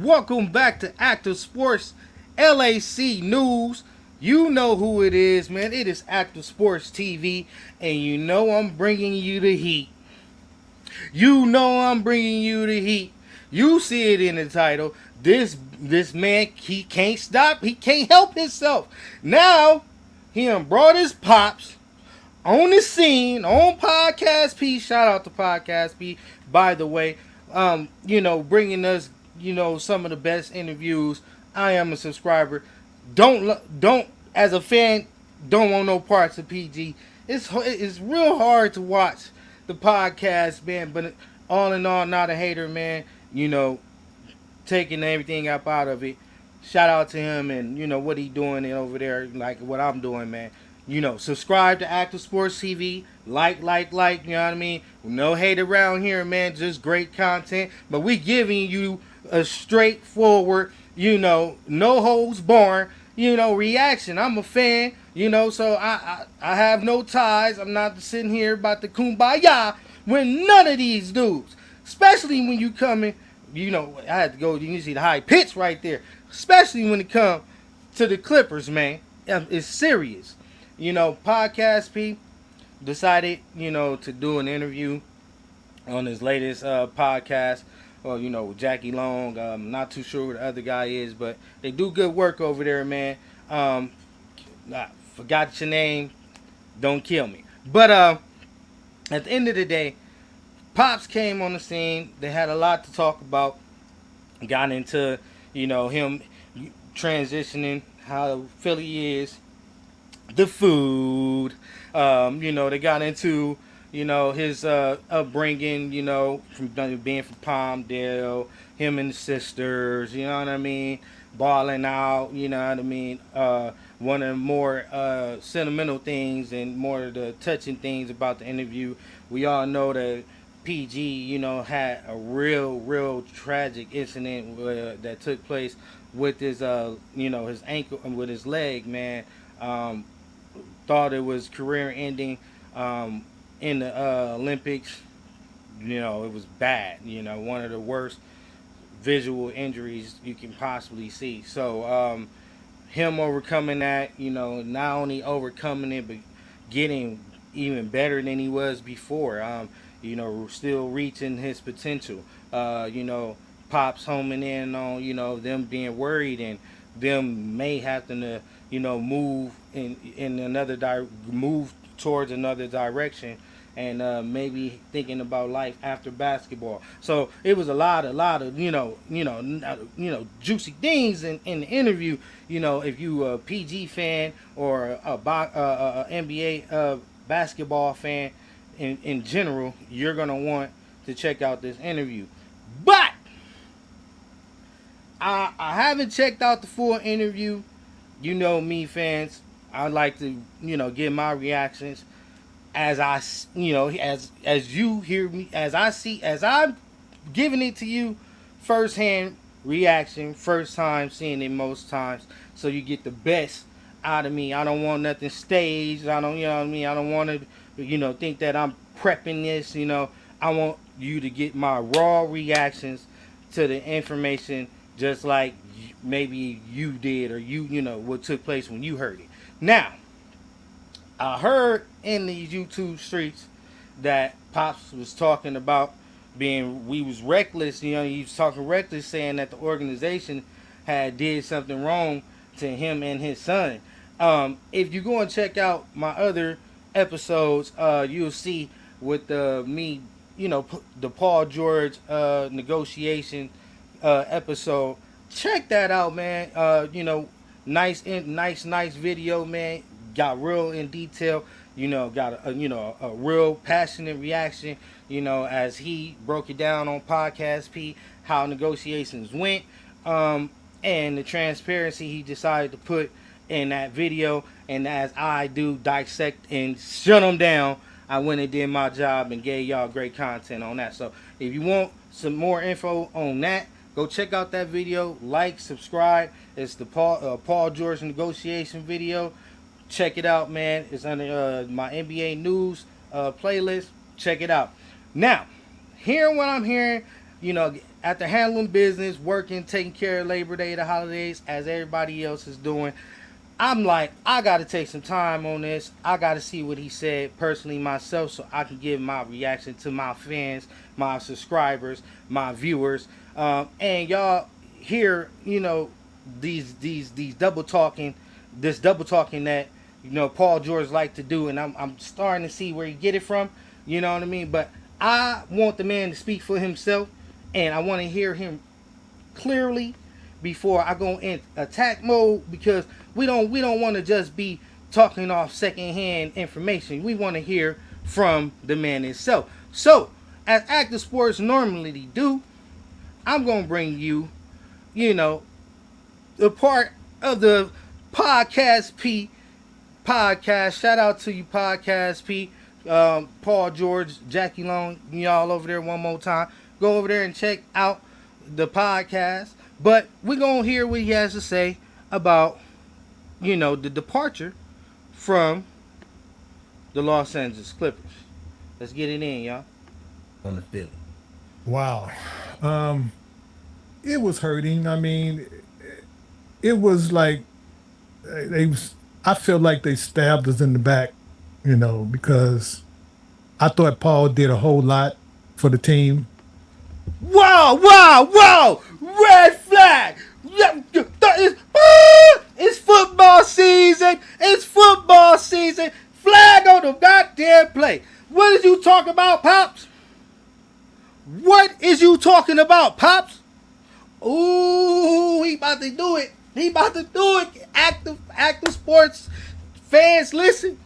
Welcome back to Active Sports LAC News. You know who it is, man. It is Active Sports TV, and you know I'm bringing you the heat. You know I'm bringing you the heat. You see it in the title. This man, he can't stop. He can't help himself. Now, he done brought his pops on the scene on Podcast P. Shout out to Podcast P, by the way. Bringing us, some of the best interviews. I am a subscriber. Don't as a fan, don't want no parts of PG. It's real hard to watch the podcast, man. But all in all, not a hater, man. Taking everything up out of it. Shout out to him and what he doing over there, like what I'm doing, man. Subscribe to Active Sports TV. Like, you know what I mean? No hate around here, man. Just great content. But we giving you a straightforward, no holds barred, reaction. I'm a fan, so I have no ties. I'm not sitting here about the kumbaya with none of these dudes. Especially when you coming, I had to go, you see the high pitch right there. Especially when it comes to the Clippers, man. It's serious. Podcast P decided, to do an interview on his latest podcast. Well, Jackie Long. Not too sure who the other guy is, but they do good work over there, man. I forgot your name. Don't kill me. But at the end of the day, Pops came on the scene. They had a lot to talk about. Got into, him transitioning, how Philly is, the food. They got into, his upbringing, from being from Palmdale, him and the sisters, you know what I mean, balling out, you know what I mean. One of the more sentimental things and more of the touching things about the interview, we all know that PG, had a real tragic incident that took place with his, his ankle, with his leg, man. Thought it was career ending in the Olympics. It was bad. One of the worst visual injuries you can possibly see. So him overcoming that, not only overcoming it, but getting even better than he was before. Still reaching his potential. Pops homing in on, them being worried and them may have to, move in another move towards another direction, and maybe thinking about life after basketball. So it was a lot of juicy things in the interview. If you a PG fan or a NBA basketball fan in general, you're gonna want to check out this interview. But I haven't checked out the full interview. Me, fans. I like to, give my reactions as as you hear me, as I see, as I'm giving it to you, firsthand reaction, first time seeing it most times, so you get the best out of me. I don't want nothing staged. I don't, I don't want to, think that I'm prepping this. I want you to get my raw reactions to the information, just like maybe you did, or what took place when you heard it. Now, I heard in these YouTube streets that Pops was talking about we was reckless. He was talking reckless, saying that the organization had did something wrong to him and his son. If you go and check out my other episodes, you'll see with me, the Paul George negotiation episode. Check that out, man. Nice video, man. Got real in detail. Got a real passionate reaction. As he broke it down on Podcast P, how negotiations went, and the transparency he decided to put in that video. And as I do dissect and shut them down, I went and did my job and gave y'all great content on that. So if you want some more info on that, go check out that video. Like, subscribe. It's the Paul George negotiation video. Check it out, man. It's under my NBA news playlist. Check it out. Now, hearing what I'm hearing, after handling business, working, taking care of Labor Day, the holidays, as everybody else is doing, I'm like, I got to take some time on this. I got to see what he said personally myself so I can give my reaction to my fans, my subscribers, my viewers. And y'all hear, these double talking, this double talking that, Paul George like to do. And I'm starting to see where he get it from. You know what I mean? But I want the man to speak for himself. And I want to hear him clearly before I go in attack mode, because we don't want to just be talking off secondhand information. We want to hear from the man himself. So, as Active Sports normally do, I'm gonna bring you, the part of the podcast P podcast. Shout out to you, podcast P. Paul George, Jackie Long, y'all over there one more time. Go over there and check out the podcast. But we're going to hear what he has to say about, the departure from the Los Angeles Clippers. Let's get it in, y'all. On the Philly. Wow. It was hurting. I mean, it was like I feel like they stabbed us in the back, because I thought Paul did a whole lot for the team. Whoa! Red flag! It's football season! Flag on the goddamn play. What is you talking about, Pops? Ooh, he about to do it. Active sports fans, listen.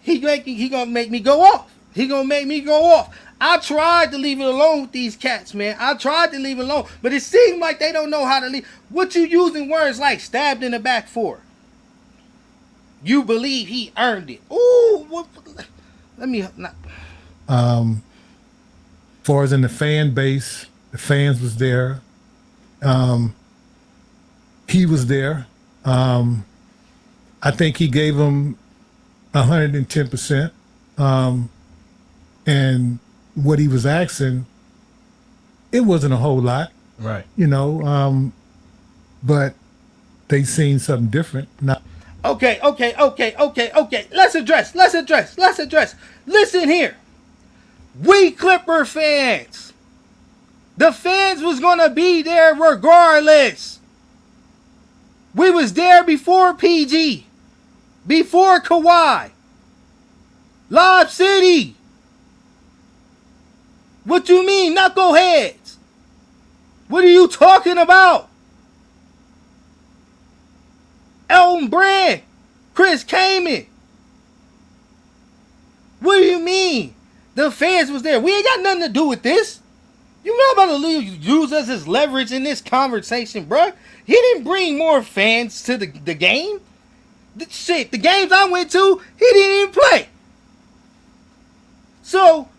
He gonna make me go off. I tried to leave it alone with these cats, man. But it seemed like they don't know how to leave. What you using words like stabbed in the back for? You believe he earned it. Ooh, let me not. Far as in the fan base, the fans was there. He was there. I think he gave them 110%. And what he was asking, it wasn't a whole lot. Right. But they seen something different. Now, Okay. Let's address. Listen here. We Clipper fans. The fans was going to be there regardless. We was there before PG. Before Kawhi. Lob City. What you mean, knuckleheads? What are you talking about? Elton Brand, Chris Kaman. What do you mean? The fans was there. We ain't got nothing to do with this. You know about to use us as leverage in this conversation, bruh. He didn't bring more fans to the game. The games I went to, he didn't even play. So,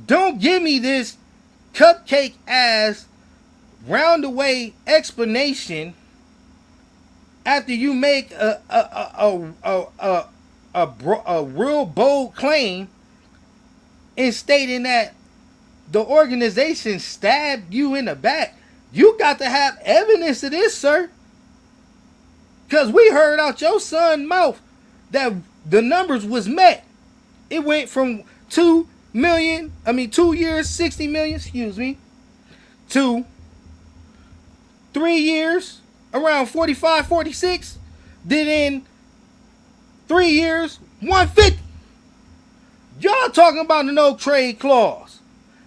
don't give me this cupcake ass roundaway explanation after you make a real bold claim in stating that the organization stabbed you in the back. You got to have evidence of this, sir. Because we heard out your son's mouth that the numbers was met. It went from 2 years, 60 million, to 3 years, around 45, 46. Then in 3 years, 150. Y'all talking about the no trade clause.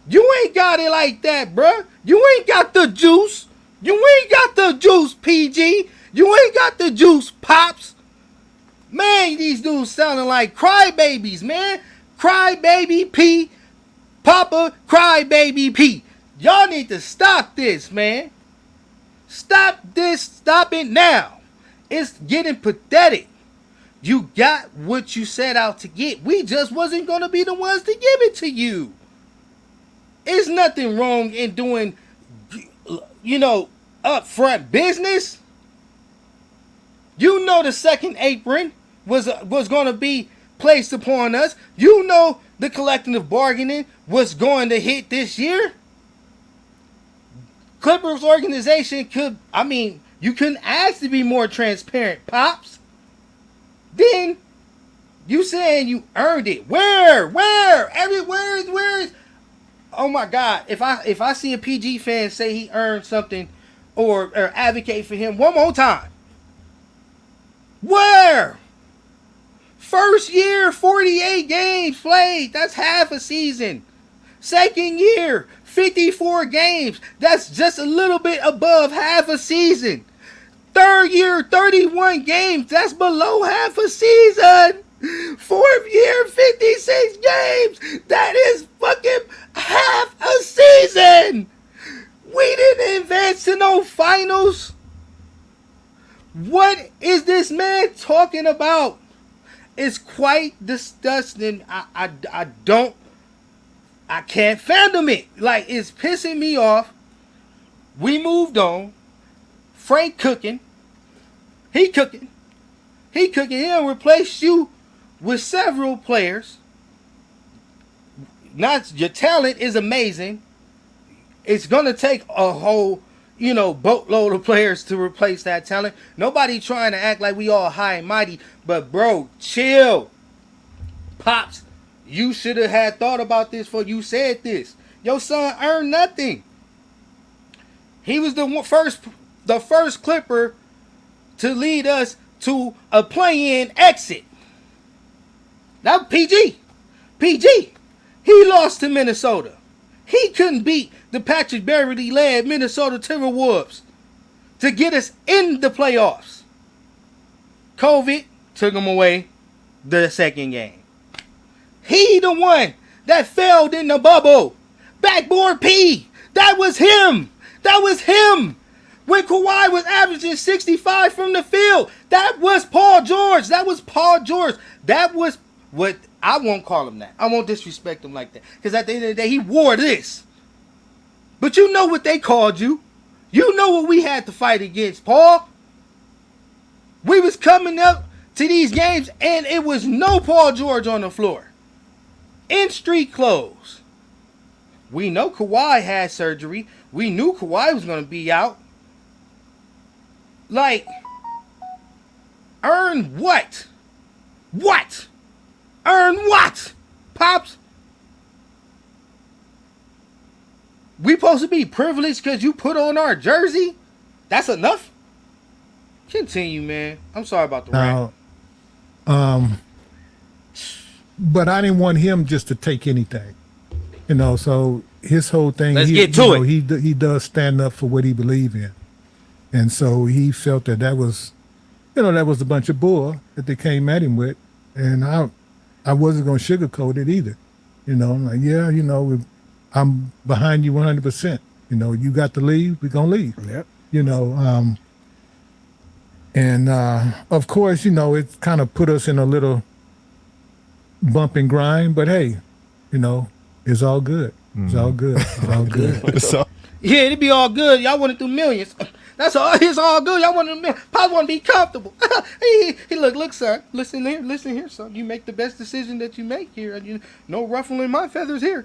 You ain't got it like that, bruh. You ain't got the juice. You ain't got the juice, PG. You ain't got the juice, Pops. Man, these dudes sounding like crybabies, man. Crybaby P. Papa Crybaby P. Y'all need to stop this, man. Stop this. Stop it now. It's getting pathetic. You got what you set out to get. We just wasn't going to be the ones to give it to you. There's nothing wrong in doing, upfront business. You know the second apron was going to be placed upon us. You know the collective bargaining was going to hit this year. Clippers organization you couldn't ask to be more transparent, Pops. Then you saying you earned it. Where? Where is? Oh my God! If I see a PG fan say he earned something, or advocate for him one more time, where? First year, 48 games played. That's half a season. Second year, 54 games. That's just a little bit above half a season. Third year, 31 games. That's below half a season. Fourth year, 56 games. That is fucking half a season. We didn't advance to no finals. What is this man talking about? It's quite disgusting. I can't fathom it. Like, it's pissing me off. We moved on. Frank cooking. He cooking. He'll replace you with several players. Not your talent is amazing. It's gonna take a whole, boatload of players to replace that talent. Nobody trying to act like we all high and mighty, but bro, chill. Pops, you should have had thought about this before you said this. Your son earned nothing. He was the first Clipper to lead us to a play-in exit. That was PG. He lost to Minnesota. He couldn't beat the Patrick Beverly-led Minnesota Timberwolves to get us in the playoffs. COVID took him away the second game. He the one that failed in the bubble. Backboard P. That was him. When Kawhi was averaging 65 from the field. That was Paul George. That was what, I won't call him that. I won't disrespect him like that. Because at the end of the day, he wore this. But you know what they called you. You know what we had to fight against, Paul. We was coming up to these games and it was no Paul George on the floor. In street clothes. We know Kawhi had surgery. We knew Kawhi was going to be out. Like, earn what? What? Earn what? Pops? We supposed to be privileged because you put on our jersey? That's enough? Continue, man. I'm sorry about the rant. But I didn't want him just to take anything. So his whole thing, Let's get to it. He does stand up for what he believes in. And so he felt that was, that was a bunch of bull that they came at him with. And I wasn't going to sugarcoat it either. I'm like, yeah, I'm behind you 100%. You got to leave, we're going to leave. Yep. And of course, it kind of put us in a little bump and grind, but hey, it's all good. It's all good. It's all good. Yeah, it'd be all good. Y'all want to do millions. That's all. It's all good. Y'all want to. Probably want to be comfortable. He look, son. Listen here, son. You make the best decision that you make here. No ruffling my feathers here.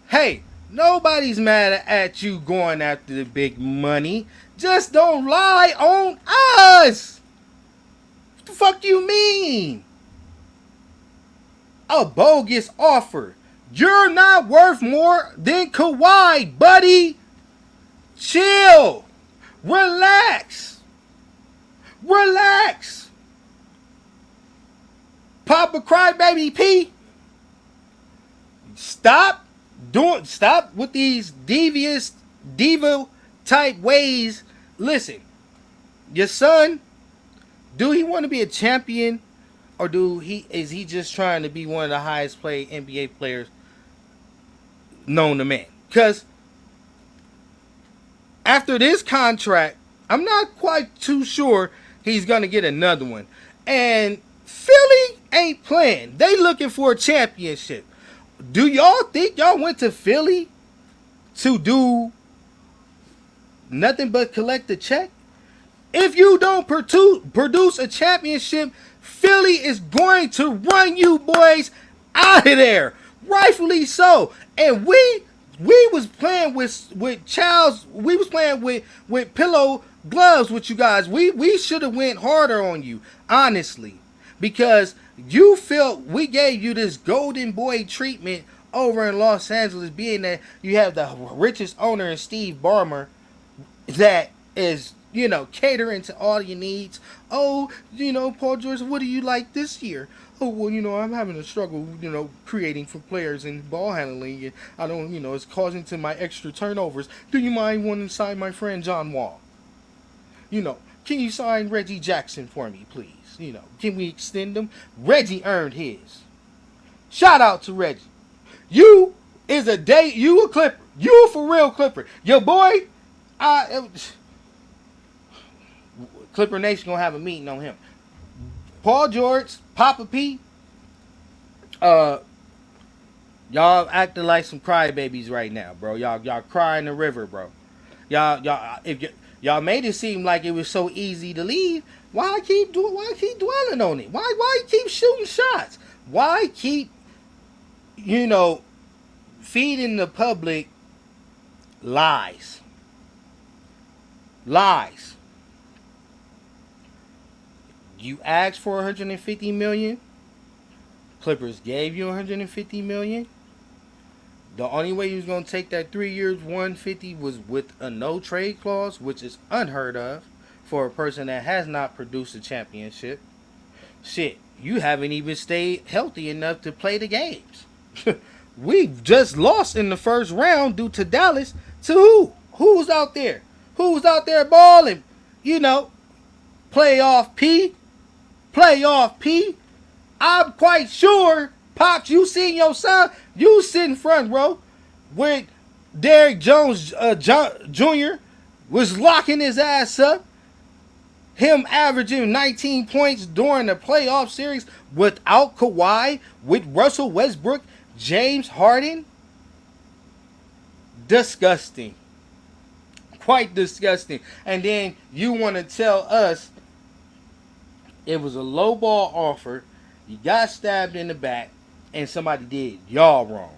Hey, nobody's mad at you going after the big money. Just don't lie on us. What the fuck you mean? A bogus offer. You're not worth more than Kawhi, buddy. Chill. Relax. Papa Crybaby P. Stop with these devious diva type ways. Listen, your son, do he want to be a champion, or is he just trying to be one of the highest paid NBA players known to man? Because after this contract, I'm not quite too sure he's going to get another one. And Philly ain't playing. They looking for a championship. Do y'all think y'all went to Philly to do nothing but collect a check? If you don't produce a championship, Philly is going to run you boys out of there. Rightfully so. And we We was playing with child's. We was playing with pillow gloves with you guys. We should have went harder on you, honestly, because you felt we gave you this golden boy treatment over in Los Angeles, being that you have the richest owner in Steve Ballmer that is, catering to all your needs. Oh, Paul George, what do you like this year? Oh, well, I'm having a struggle, creating for players and ball handling. And I don't, it's causing to my extra turnovers. Do you mind wanting to sign my friend John Wall? Can you sign Reggie Jackson for me, please? Can we extend him? Reggie earned his. Shout out to Reggie. You a Clipper. You a for real Clipper. Your boy, Clipper Nation gonna have a meeting on him. Paul George, Papa P, y'all acting like some crybabies right now, bro. Y'all crying the river, bro. Y'all made it seem like it was so easy to leave. Why keep dwelling on it? Why keep shooting shots? Why keep feeding the public lies? You asked for $150 million. Clippers gave you $150 million. The only way you was gonna take that 3 years, $150 was with a no trade clause, which is unheard of for a person that has not produced a championship. Shit, you haven't even stayed healthy enough to play the games. We just lost in the first round due to Dallas. To who? Who was out there? Who was out there balling? Playoff P. I'm quite sure, Pops, you seen your son. You sitting front row with Derrick Jones Jr. was locking his ass up. Him averaging 19 points during the playoff series without Kawhi, with Russell Westbrook, James Harden. Disgusting. Quite disgusting. And then you want to tell us it was a low ball offer, you got stabbed in the back, and somebody did y'all wrong.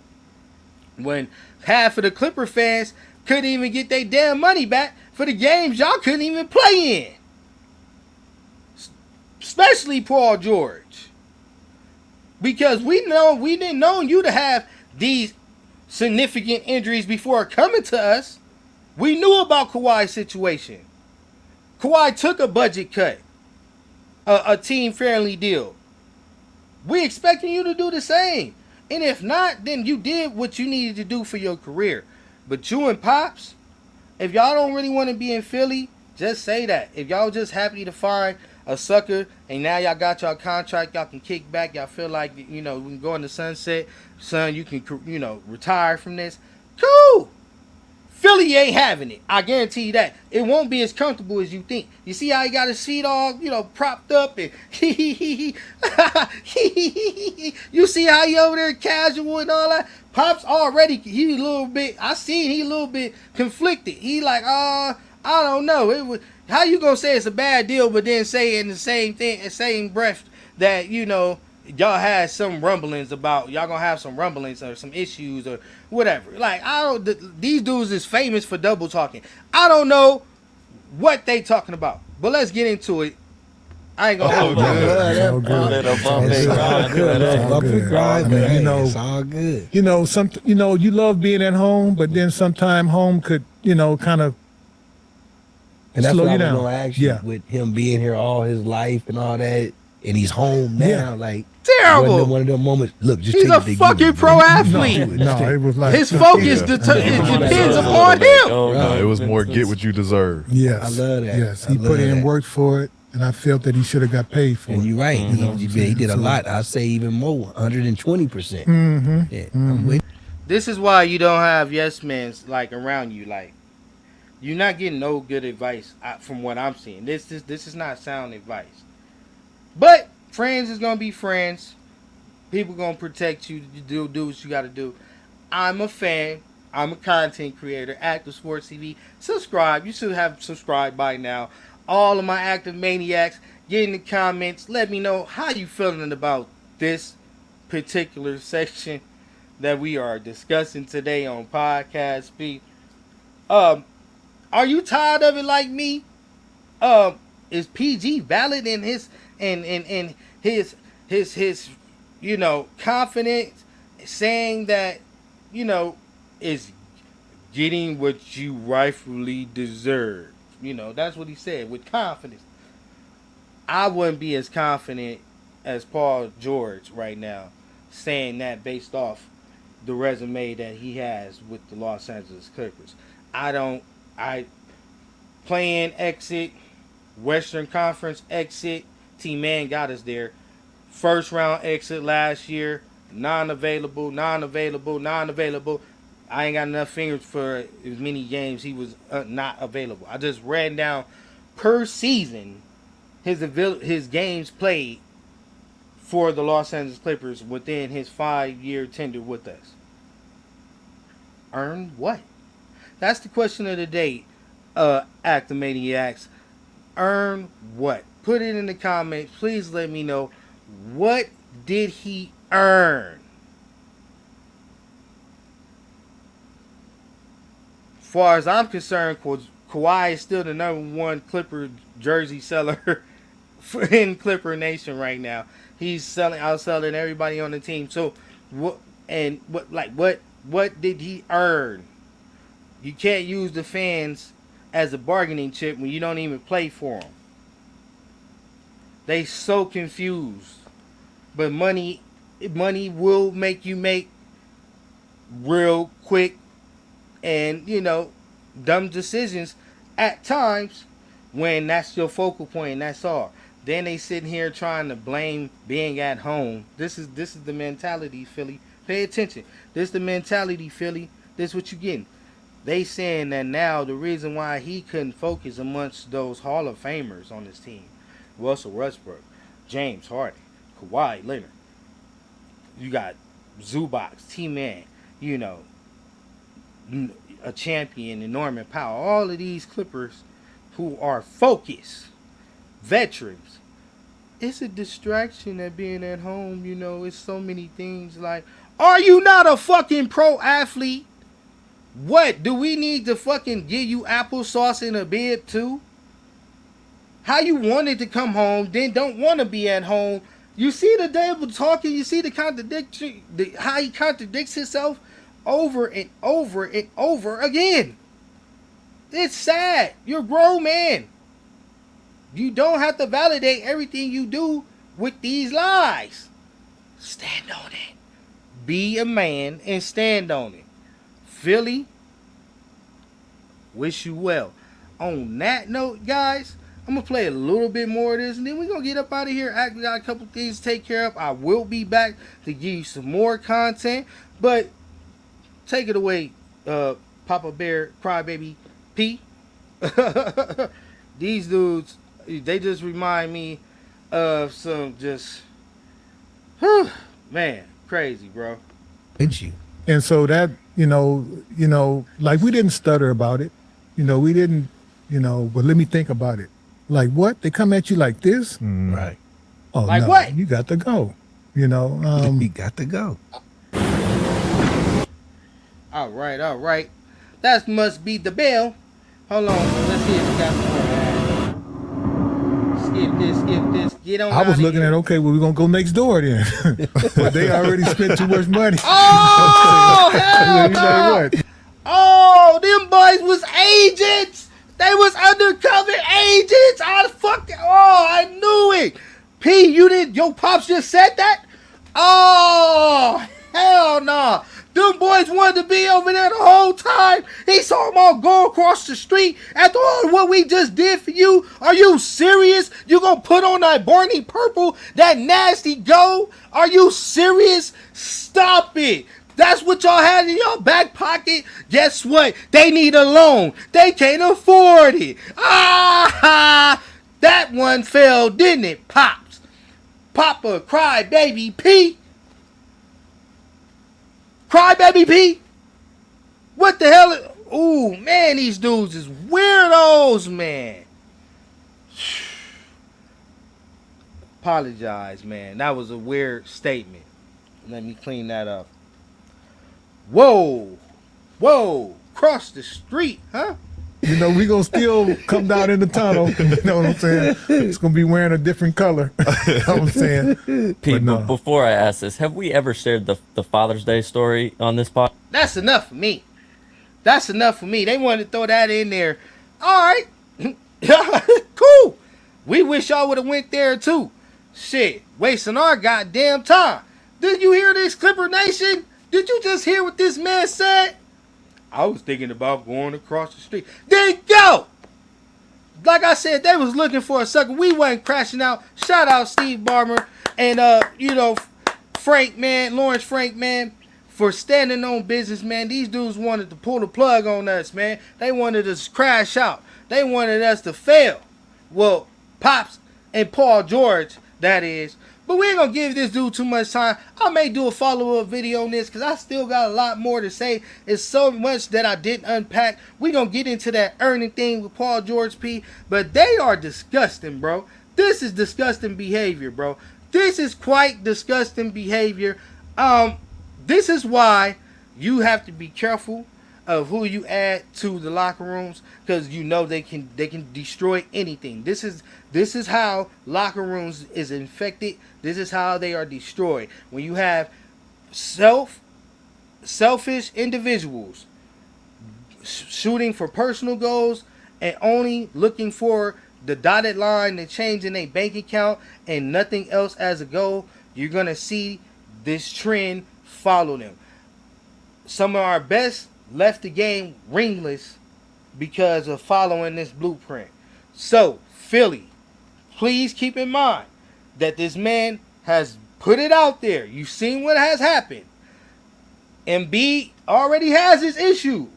When half of the Clipper fans couldn't even get their damn money back for the games y'all couldn't even play in. Especially Paul George. Because we didn't know you to have these significant injuries before coming to us. We knew about Kawhi's situation. Kawhi took a budget cut. A team-friendly deal. We expecting you to do the same. And if not, then you did what you needed to do for your career. But you and Pops, if y'all don't really want to be in Philly, just say that. If y'all just happy to find a sucker and now y'all got y'all contract, y'all can kick back, y'all feel like, we can go in the sunset. Son, you can, retire from this. Cool. Philly ain't having it. I guarantee you that. It won't be as comfortable as you think. You see how he got his feet all, propped up and you see how he over there casual and all that? Pop's already, he a little bit conflicted. He like, I don't know. It was, how you gonna say it's a bad deal, but then say in the same breath that, y'all had some rumblings about, y'all gonna have some rumblings or some issues or whatever. Like, these dudes is famous for double talking. I don't know what they talking about, but let's get into it. I ain't gonna hold you. It's all good. You love being at home, but then sometimes home could, kind of and that's slow what you I was down. gonna ask you, with him being here all his life and all that, and he's home now, like terrible. One of them moments. Look, just he's a fucking pro athlete. No, it was like his focus depends upon him. No, it was more get what you deserve. Yes, I love that. Yes, he put in work for it, and I felt that he should have got paid for it. And you're right. He did a lot. I say even more, 120%. Yeah, I'm with. This is why you don't have yes men like around you. Like, you're not getting no good advice from what I'm seeing. This is not sound advice. But friends is gonna be friends. People gonna protect you. You do what you gotta do. I'm a fan. I'm a content creator. Active Sports TV. Subscribe. You should have subscribed by now. All of my active maniacs, get in the comments. Let me know how you feeling about this particular section. that we are discussing today on podcastp. Are you tired of it like me? Is PG valid in his and his confidence, saying that is getting what you rightfully deserve? That's what he said with confidence. I wouldn't be as confident as Paul George right now, saying that based off the resume that he has with the Los Angeles Clippers. I playing exit, Western Conference exit. T-Man got us there. First round exit last year. Non-available. I ain't got enough fingers for as many games he was not available. I just ran down per season his games played for the Los Angeles Clippers within his 5-year tenure with us. Earned what? That's the question of the day, Actimaniacs. Earn what? Put it in the comments. Please let me know. What did he earn? As far as I'm concerned, Kawhi is still the #1 Clipper jersey seller in Clipper Nation right now. He's outselling everybody on the team. So what did he earn? You can't use the fans as a bargaining chip when you don't even play for them. They so confused. But money will make you make real quick and dumb decisions at times when that's your focal point and that's all. Then they sitting here trying to blame being at home. This is the mentality, Philly. Pay attention. This is the mentality, Philly. This is what you getting. They saying that now the reason why he couldn't focus amongst those Hall of Famers on his team, Russell Westbrook, James Harden, Kawhi Leonard, you got Zubac, T-Man, a champion in Norman Powell. All of these Clippers who are focused, veterans. It's a distraction at being at home, it's so many things like, are you not a fucking pro athlete? What? Do we need to fucking give you applesauce in a bed too? How you wanted to come home, then don't want to be at home. You see the devil talking, you see the contradiction, how he contradicts himself over and over and over again. It's sad. You're a grown man. You don't have to validate everything you do with these lies. Stand on it. Be a man and stand on it. Philly, wish you well. On that note, guys, I'm going to play a little bit more of this, and then we're going to get up out of here. We got a couple things to take care of. I will be back to give you some more content, but take it away, Papa Bear, Crybaby P. These dudes, they just remind me of some just, man, crazy, bro. Ain't you? And so that, like we didn't stutter about it. We didn't, but let me think about it. Like what? They come at you like this? Right. Oh, like no, what? You got to go. You got to go. All right. That must be the bell. Hold on. Let's see if we got more. Skip this. Get on. I was looking at, okay, well, we're going to go next door then. But they already spent too much money. Oh, hell no. What? Oh, them boys was agents. They was undercover agents. I knew it. P, your pops just said that? Oh, hell no. Them boys wanted to be over there the whole time. He saw them all go across the street. After all what we just did for you, are you serious? You gonna put on that Barney Purple, that nasty go? Are you serious? Stop it. That's what y'all had in your back pocket. Guess what? They need a loan. They can't afford it. That one fell, didn't it, Pops? Papa, cry, baby, P. Cry, baby, P. What the hell? Ooh, man, these dudes is weirdos, man. Apologize, man. That was a weird statement. Let me clean that up. Whoa. Cross the street, huh? You know, we gonna still come down in the tunnel. You know what I'm saying? It's gonna be wearing a different color. You know what I'm saying? Pete, no. before I ask this, have we ever shared the Father's Day story on this pod? That's enough for me. They wanted to throw that in there. All right. Cool. We wish y'all would have went there too. Shit, wasting our goddamn time. Did you hear this, Clipper Nation? Did you just hear what this man said? I was thinking about going across the street. Then go! Like I said, they was looking for a sucker. We wasn't crashing out. Shout out Steve Barber and Frank, man, Lawrence Frank, man, for standing on business, man. These dudes wanted to pull the plug on us, man. They wanted us to crash out. They wanted us to fail. Well, Pops and Paul George, that is. But we ain't gonna give this dude too much time. I may do a follow-up video on this because I still got a lot more to say. It's so much that I didn't unpack. We gonna get into that earning thing with Paul George P. But they are disgusting, bro. This is disgusting behavior, bro. This is quite disgusting behavior. This is why you have to be careful of who you add to the locker rooms, because you know they can destroy anything. This is how locker rooms is infected. This is how they are destroyed. When you have selfish individuals shooting for personal goals and only looking for the dotted line, the change in their bank account and nothing else as a goal, you're gonna see this trend follow them. Some of our best left the game ringless because of following this blueprint. So, Philly, please keep in mind that this man has put it out there. You've seen what has happened. Embiid already has his issues.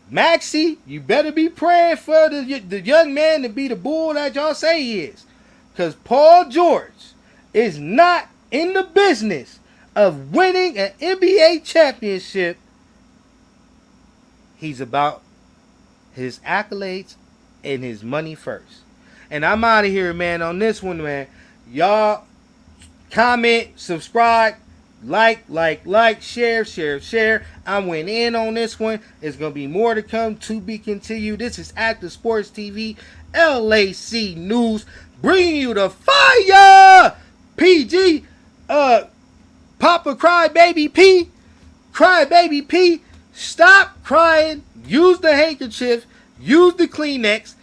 Maxey, you better be praying for the young man to be the bull that y'all say he is. Because Paul George is not in the business of winning an NBA championship. He's about his accolades and his money first. And I'm out of here, man, on this one, man. Y'all comment, subscribe, like, share. I went in on this one. There's going to be more to come, to be continued. This is Active Sports TV, LAC News, bringing you the fire. PG, Papa Crybaby P, stop crying. Use the handkerchief. Use the Kleenex.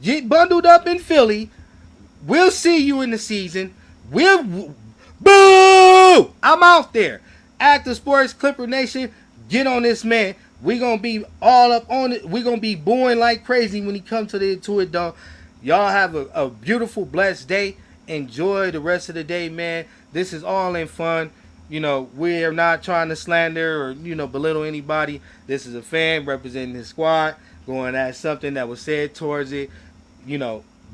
Get bundled up in Philly. We'll see you in the season. Boo! I'm out there. Active Sports, Clipper Nation, get on this man. We're going to be all up on it. We're going to be booing like crazy when he comes to it, though. Y'all have a beautiful, blessed day. Enjoy the rest of the day, man. This is all in fun. You know, we're not trying to slander or, belittle anybody. This is a fan representing his squad, going at something that was said towards it.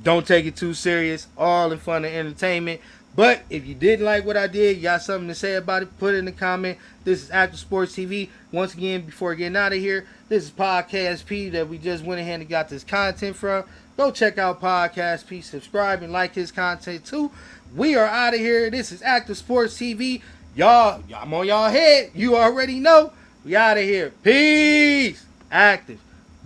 Don't take it too serious. All in fun and entertainment. But if you didn't like what I did, you got something to say about it, put it in the comment. This is Active Sports TV. Once again, before getting out of here, this is podcastp that we just went ahead and got this content from. Go check out podcastp, subscribe, and like his content too. We are out of here. This is Active Sports TV. Y'all, I'm on y'all head. You already know. We out of here. Peace. Active.